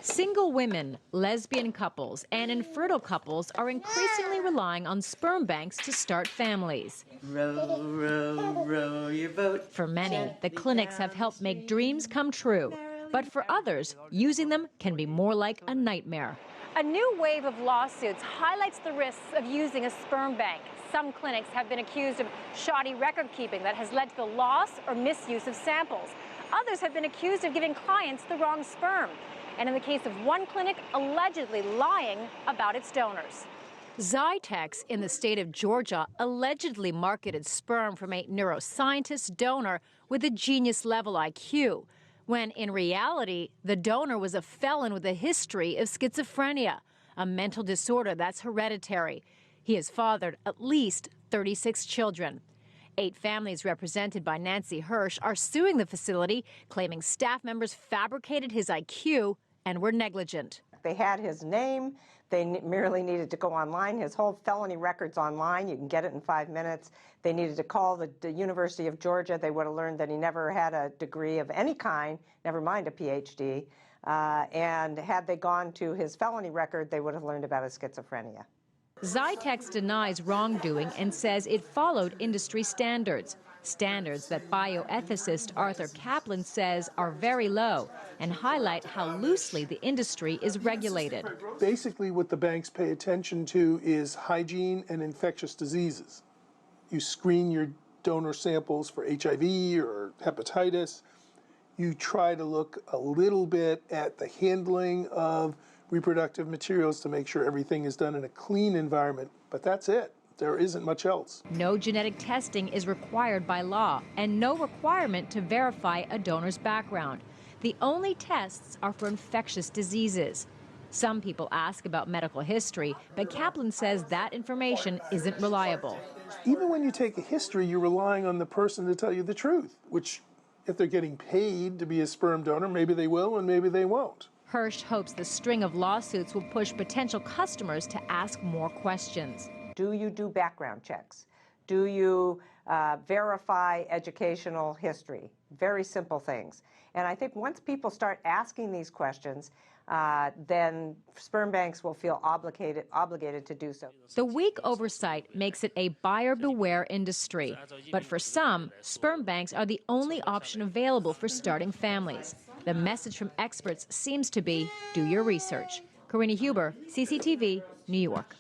Single women, lesbian couples, and infertile couples are increasingly relying on sperm banks to start families. Row, row, row your boat. For many, the clinics have helped make dreams come true. But for others, using them can be more like a nightmare. A new wave of lawsuits highlights the risks of using a sperm bank. Some clinics have been accused of shoddy record keeping that has led to the loss or misuse of samples. Others have been accused of giving clients the wrong sperm. And in the case of one clinic, allegedly lying about its donors. Zytex in the state of Georgia allegedly marketed sperm from a neuroscientist donor with a genius-level IQ, when in reality, the donor was a felon with a history of schizophrenia, a mental disorder that's hereditary. He has fathered at least 36 children. 8 families represented by Nancy Hirsch are suing the facility, claiming staff members fabricated his IQ and were negligent. They had his name. They merely needed to go online. His whole felony record's online. You can get it in 5 minutes. They needed to call the University of Georgia. They would have learned that he never had a degree of any kind, never mind a PhD. And had they gone to his felony record, they would have learned about his schizophrenia. Zytex denies wrongdoing and says it followed industry standards. Standards that bioethicist Arthur Kaplan says are very low and highlight how loosely the industry is regulated. Basically, what the banks pay attention to is hygiene and infectious diseases. You screen your donor samples for HIV or hepatitis. You try to look a little bit at the handling of reproductive materials to make sure everything is done in a clean environment, but that's it. There isn't much else. No genetic testing is required by law and no requirement to verify a donor's background. The only tests are for infectious diseases. Some people ask about medical history, but Kaplan says that information isn't reliable. Even when you take a history, you're relying on the person to tell you the truth, which if they're getting paid to be a sperm donor, maybe they will and maybe they won't. Hirsch hopes the string of lawsuits will push potential customers to ask more questions. Do you do background checks? Do you verify educational history? Very simple things. And I think once people start asking these questions, then sperm banks will feel obligated to do so. The weak oversight makes it a buyer beware industry. But for some, sperm banks are the only option available for starting families. The message from experts seems to be, do your research. Karina Huber, CCTV, New York.